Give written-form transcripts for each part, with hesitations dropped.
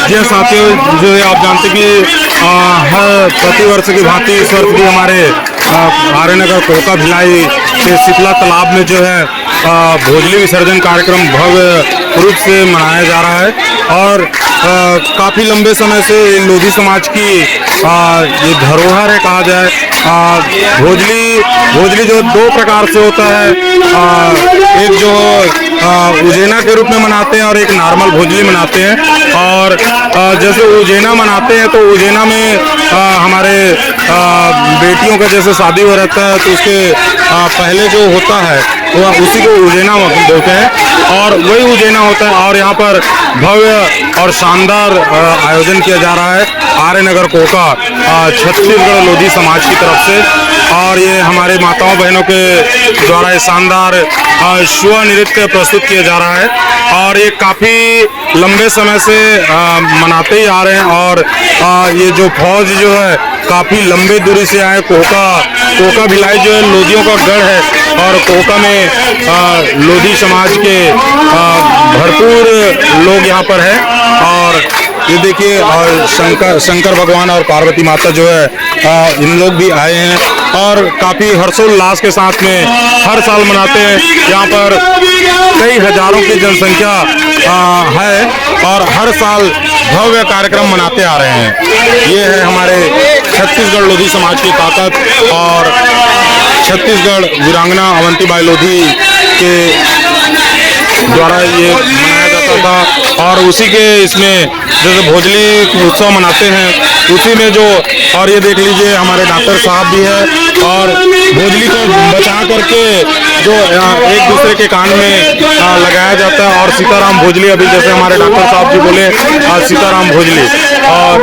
जी हाँ साथियों, जो है आप जानते कि हर प्रतिवर्ष की भांति इस वर्ष भी हमारे आर्यनगर कोका भिलाई के शीतला तालाब में जो है भोजली विसर्जन कार्यक्रम भव्य रूप से मनाया जा रहा है। और काफ़ी लंबे समय से लोधी समाज की ये धरोहर है कहा जाए। भोजली जो दो प्रकार से होता है, एक जो उजेना के रूप में मनाते हैं और एक नॉर्मल भोजली मनाते हैं। और जैसे उजेना मनाते हैं तो उजेना में हमारे बेटियों का जैसे शादी हो रहता है तो उसके पहले जो होता है वह उसी को उजेना बोलते हैं और वही उजेना होता है। और यहाँ पर भव्य और शानदार आयोजन किया जा रहा है आर्यनगर कोका छत्तीसगढ़ लोधी समाज की तरफ से। और ये हमारे माताओं बहनों के द्वारा ये शानदार शुआ नृत्य प्रस्तुत किया जा रहा है। और ये काफ़ी लंबे समय से मनाते ही आ रहे हैं। और ये जो फौज जो है काफ़ी लंबे दूरी से आए। कोका भिलाई जो है लोधियों का गढ़ है और कोका में लोधी समाज के भरपूर लोग यहाँ पर है। और ये देखिए और शंकर भगवान और पार्वती माता जो है इन लोग भी आए हैं और काफ़ी हर्षोल्लास के साथ में हर साल मनाते हैं। यहाँ पर कई हजारों की जनसंख्या है और हर साल भव्य कार्यक्रम मनाते आ रहे हैं। ये है हमारे छत्तीसगढ़ लोधी समाज की ताकत और छत्तीसगढ़ वीरांगना अवंतीबाई लोधी के द्वारा ये मनाया जाता था। और उसी के इसमें जैसे भोजली उत्सव मनाते हैं उसी में जो, और ये देख लीजिए हमारे डॉक्टर साहब भी है और भोजली को बचा करके जो एक दूसरे के कान में लगाया जाता है। और सीताराम भोजली, अभी जैसे हमारे डॉक्टर साहब जी बोले सीताराम भोजली। और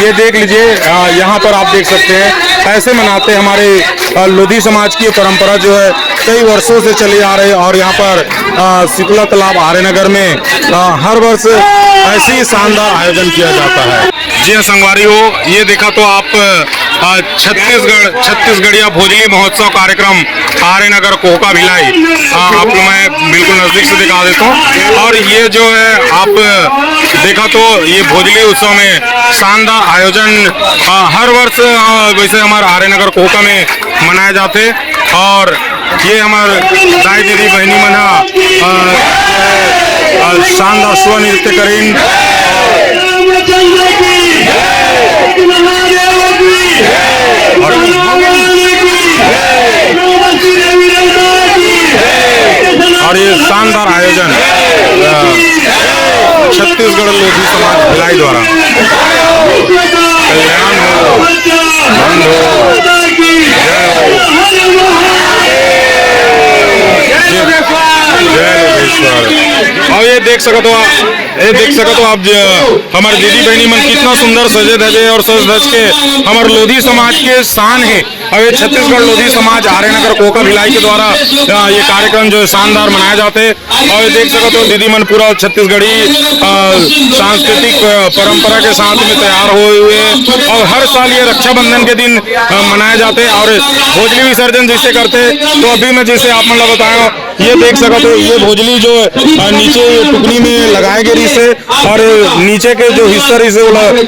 ये देख लीजिए यहाँ पर आप देख सकते हैं ऐसे मनाते हैं हमारे लोधी समाज की परंपरा जो है कई वर्षों से चली आ रही है। और यहाँ पर शीतला तालाब आर्यनगर में हर वर्ष ऐसे ही शानदार आयोजन किया जाता है। जी हाँ संगवारी हो, ये देखा तो आप छत्तीसगढ़िया भोजली महोत्सव कार्यक्रम आर्यनगर कोका भिलाई आपको मैं बिल्कुल नजदीक से दिखा देता हूँ। और ये जो है आप देखा तो ये भोजली उत्सव में शानदार आयोजन हर वर्ष वैसे हमारे आर्यनगर कोका में मनाए जाते। और ये हमारे दाई दीदी बहनी मना शानदार स्व नृत्य करीन। और ये शानदार आयोजन छत्तीसगढ़ लोधी समाज भिलाई द्वारा। कल्याण हो, बंद हो, और ये देख सको तो आप हमारे दीदी बहनी मन कितना सुंदर सजे धजे और सज धज के हमारे लोधी समाज के शान है। और ये छत्तीसगढ़ लोधी समाज आर्यनगर कोका भिलाई के द्वारा ये कार्यक्रम जो शानदार मनाए जाते हैं। और ये देख सको तो दीदी मन पूरा छत्तीसगढ़ी सांस्कृतिक परंपरा के साथ में तैयार हुए हुए और हर साल ये रक्षाबंधन के दिन मनाए जाते हैं। और भोजली विसर्जन जिसे करते तो अभी मैं जैसे आप मतलब बताया ये देख सको तो ये भोजली जो नीचे टुकड़ी में लगाए गए से और नीचे के जो हिस्सा इसे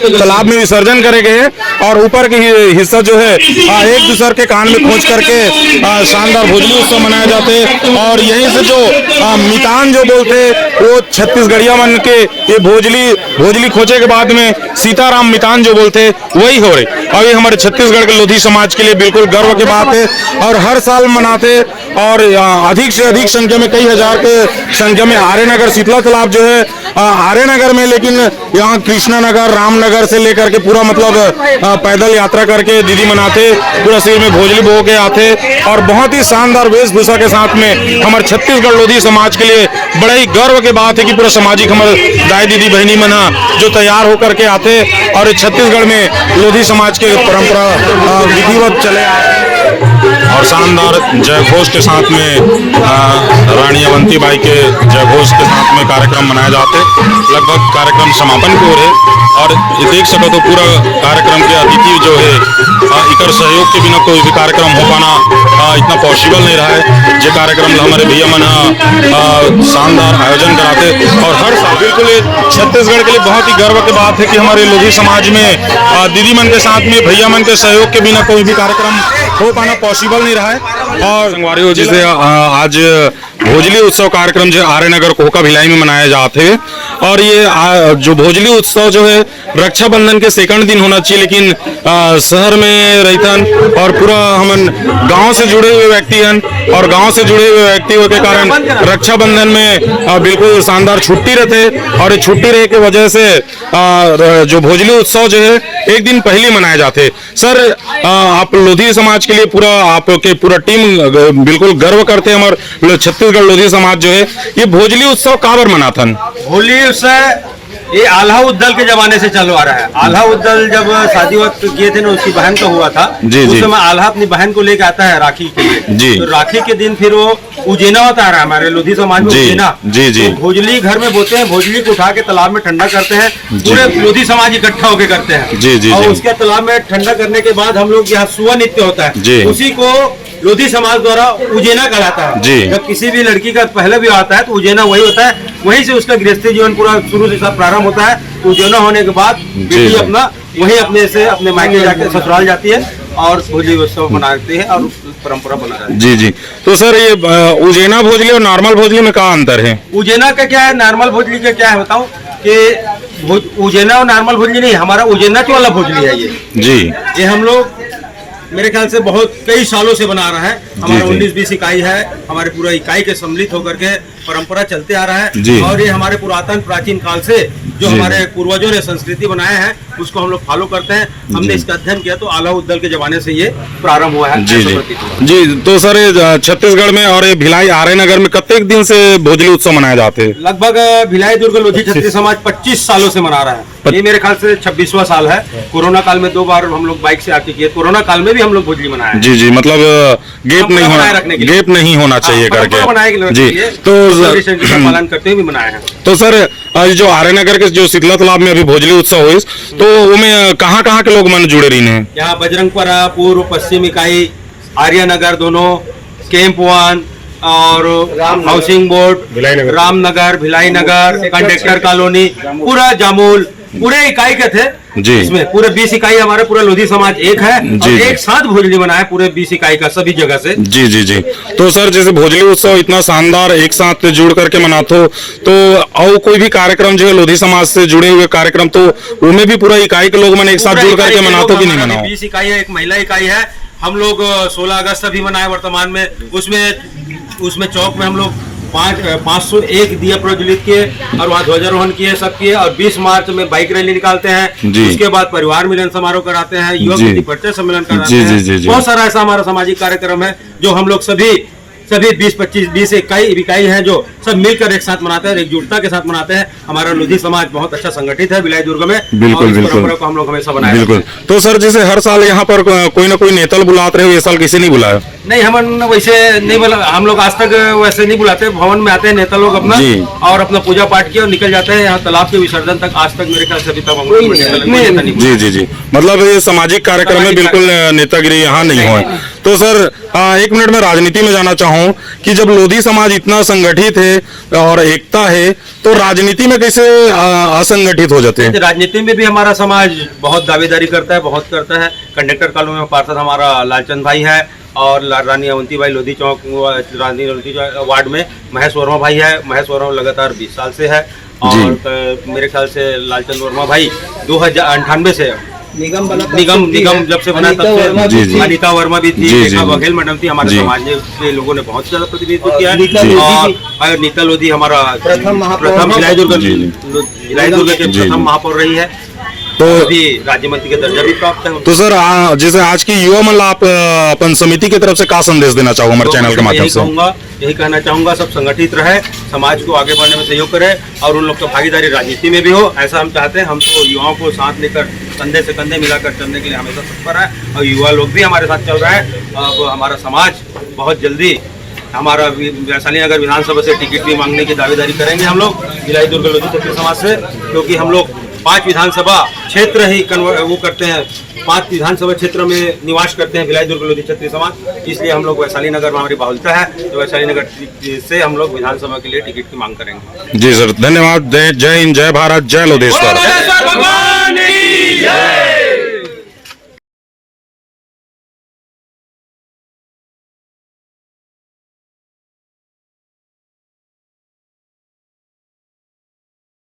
तालाब में विसर्जन करे गए और ऊपर के हिस्सा जो है एक दूसरे के कान में खोज करके शानदार भोजली उत्सव मनाए जाते। और यहीं से जो मितान जो बोलते वो छत्तीसगढ़िया मन के ये भोजली खोजे के बाद में सीताराम मितान जो बोलते वही हो रहे। और ये हमारे छत्तीसगढ़ के लोधी समाज के लिए बिल्कुल गर्व की बात है और हर साल मनाते। और अधिक से अधिक संख्या में कई हजार के संख्या में आर्यनगर शीतला तालाब जो है आर्यनगर में, लेकिन यहाँ कृष्णा नगर रामनगर से लेकर के पूरा मतलब पैदल यात्रा करके दीदी मनाते पूरा शरीर में भोजली बो के आते। और बहुत ही शानदार वेशभूषा के साथ में हमारे छत्तीसगढ़ लोधी समाज के लिए बड़ा ही गर्व की बात है कि पूरा सामाजिक हमारे दाई दीदी बहनी मना जो तैयार होकर के आते और छत्तीसगढ़ में लोधी समाज के परंपरा विधिवत चले आए। और शानदार जयघोष के साथ में रानी अवंतीबाई के जयघोष के साथ में कार्यक्रम मनाए जाते। लगभग कार्यक्रम समापन की ओर है और ये देख सको तो पूरा कार्यक्रम के अतिथि जो है इकर सहयोग के बिना कोई भी कार्यक्रम हो पाना इतना पॉसिबल नहीं रहा है। जो कार्यक्रम हमारे भैया मन शानदार आयोजन कराते और हर साल बिल्कुल छत्तीसगढ़ के लिए बहुत ही गर्व की बात है कि हमारे लोधी समाज में दीदी मन के साथ में भैया मन के सहयोग के बिना कोई भी कार्यक्रम हो पाना पॉसिबल नहीं रहा है। और संगवारी जिसे आज भोजली उत्सव कार्यक्रम जो आर्यनगर कोहका भिलाई में मनाए जाते हैं और ये जो भोजली उत्सव जो है रक्षाबंधन के सेकंड दिन होना चाहिए, लेकिन शहर में रहतन और पूरा हम गांव से जुड़े हुए व्यक्ति हैं और गांव से जुड़े हुए व्यक्तियों के कारण रक्षाबंधन में बिल्कुल शानदार छुट्टी रहते और ये छुट्टी रहे की वजह से जो भोजली उत्सव जो है एक दिन पहले मनाए जाते। सर आप लोधी समाज के लिए पूरा आपके पूरा टीम बिल्कुल गर्व करते हैं। हमारे छत्तीसगढ़ लोधी समाज जो है ये भोजली उत्सव काबर मनाथन? होली उत्सव ये आल्हा उद्दल के जमाने से चल आ रहा है। आल्हा उद्दल जब शादी वक्त किए थे ना उसकी बहन का हुआ था, उस समय आल्हा अपनी बहन को लेकर आता है राखी के लिए। तो राखी के दिन फिर वो उजेना होता है हमारे लोधी समाज में उजेना। तो भोजली घर में बोते हैं, भोजली को उठा के तालाब में ठंडा करते हैं, पूरे लोधी समाज इकट्ठा होकर करते हैं। और उसके तालाब में ठंडा करने के बाद हम लोग यहाँ सुआ नृत्य होता है, उसी को लोधी समाज द्वारा उजेना कहलाता है। जब किसी भी लड़की का पहले भी आता है तो उजेना वही होता है, वहीं से उसका गृहस्थी जीवन पूरा शुरू से सब प्रारंभ होता है। उजेना होने के बाद बेटी अपना वही अपने से अपने मायके जाके ससुराल जाती है और भोजली उत्सव मनाते हैं और परंपरा बना रहती है। जी जी। तो सर ये उजेना भोजली और नॉर्मल भोजली में क्या अंतर है? उजेना का क्या है, नॉर्मल भोजली का क्या है बताऊं कि उजेना और नॉर्मल भोजली नहीं, हमारा उजेना वाला भोजली है ये। जी, ये हम लोग मेरे ख्याल से बहुत कई सालों से बना रहा है। हमारा 19-20 इकाई है, हमारे पूरा इकाई के सम्मिलित होकर के परंपरा चलते आ रहा है। और ये हमारे पुरातन प्राचीन काल से जो हमारे पूर्वजों ने संस्कृति बनाया है उसको हम लोग फॉलो करते हैं। हमने इसका अध्ययन किया तो आल्हा उद्दल के जमाने से ये प्रारंभ हुआ है। जी। तो सर छत्तीसगढ़ में और भिलाई आर्यनगर में कितने दिन से भोजली उत्सव मनाए जाते हैं? लगभग भिलाई दुर्ग लोधी छत्तीस समाज 25 सालों से मना रहा है। ये मेरे ख्याल से 26वां साल है। कोरोना काल में 2 बार हम लोग बाइक से आके किए, कोरोना काल में भी हम लोग भोजली मनाए। जी, मतलब गेप नहीं होना चाहिए करके। जी, तो पालन करते हुए भी मनाए हैं। तो सर जो आर्यनगर के जो शीतला तालाब में अभी भोजली उत्सव हुई तो उसमें कहाँ के लोग मन जुड़े रही हैं? यहाँ बजरंगपुरा पूर्व पश्चिम इकाई आर्यनगर दोनों, कैंप 1 और हाउसिंग बोर्ड रामनगर, भिलाई नगर, कंडक्टर कॉलोनी, पूरा जामुल पूरे इकाई के थे। इसमें पूरे 20 इकाई हमारे पूरा लोधी समाज एक है और एक साथ भोजली बनाए पूरे 20 इकाई का सभी जगह से। जी। तो सर जैसे भोजली उत्सव इतना शानदार एक साथ जुड़ करके मनाते हो तो और कोई भी कार्यक्रम जो है लोधी समाज से जुड़े हुए कार्यक्रम तो उनमें भी पूरा इकाई के लोग एक साथ जुड़ करके मनाते हो कि नहीं मनाओ? 20 इकाई है, एक महिला इकाई है। हम लोग 16 अगस्त भी मनाए वर्तमान में। उसमें चौक में हम लोग 501 दिया प्रज्वलित किए और वहाँ ध्वजारोहण किए, सब किए। और 20 मार्च में बाइक रैली निकालते हैं। उसके बाद परिवार मिलन समारोह कराते हैं, युवक परिचय सम्मेलन कराते हैं। बहुत सारा ऐसा हमारा सामाजिक कार्यक्रम है जो हम लोग सभी 20 इकाई है जो सब मिलकर एक साथ मनाते हैं, एकजुटता के साथ मनाते हैं। हमारा लोधी समाज बहुत अच्छा संगठित है भिलाई दुर्ग में। बिल्कुल परंपरा को हम लोग हमेशा बनाए। बिल्कुल। तो सर जैसे हर साल यहाँ पर कोई ना कोई नेता बुलाते रहे, ये साल किसी नहीं बुलाया? नहीं, हम वैसे नहीं बुला, हम लोग आज तक वैसे नहीं बुलाते। भवन में आते हैं नेता लोग अपना और अपना पूजा पाठ किया और निकल जाते हैं। यहाँ तालाब के विसर्जन तक आज तक मेरे ख्याल से अभी तक हम लोग जी। मतलब ये सामाजिक कार्यक्रम में बिल्कुल नेतागिरी यहाँ नहीं हुआ। तो सर 1 मिनट में राजनीति में जाना चाहूँ कि जब लोधी समाज इतना संगठित है और एकता है तो राजनीति में कैसे असंगठित हो जाते हैं? राजनीति में भी हमारा समाज बहुत दावेदारी करता है, बहुत करता है। कंडक्टर कॉलोनी में पार्षद हमारा लालचंद भाई है और रानी अवंतीबाई लोधी चौक वार्ड में महेश वर्मा भाई है। महेश वर्मा लगातार 20 साल से है और मेरे ख्याल से लालचंद वर्मा भाई 2098 से निगम जब से बना तब से अनिता वर्मा भी थी, बघेल मैडम थी। हमारे समाज के लोगों ने बहुत ज्यादा प्रतिनिधित्व किया है। और नीता लोधी हमारा प्रथम भिलाई दुर्ग के प्रथम महापौर रही है। तो अभी राज्य मंत्री का दर्जा भी प्राप्त है उनको। तो सर जैसे आज की युवा मंडल आप अपन समिति की तरफ से क्या संदेश देना चाहोगे हमारे चैनल के माध्यम से? यही कहना चाहूंगा, सब संगठित रहे, समाज को आगे बढ़ने में सहयोग करे और उन लोग का भागीदारी राजनीति में भी हो, ऐसा हम चाहते हैं। हम तो युवाओं को साथ लेकर कंधे से कंधे मिलाकर चलने के लिए हमेशा तत्पर है और युवा लोग भी हमारे साथ चल रहा है। अब हमारा समाज बहुत जल्दी हमारा वैशाली नगर विधानसभा से टिकट भी मांगने की दावेदारी करेंगे हम लोग भिलाई दुर्ग लोधी क्षत्रिय समाज से, क्योंकि हम लोग 5 विधानसभा क्षेत्र ही वो करते हैं, 5 विधानसभा क्षेत्र में निवास करते हैं भिलाई दुर्ग लोधी क्षत्रिय समाज, इसलिए हम लोग वैशाली नगर में हमारी बाहुल्यता है, तो वैशाली नगर से हम लोग विधानसभा के लिए टिकट की मांग करेंगे। जी सर, धन्यवाद। जय हिंद, जय भारत, जय लोधेश्वर।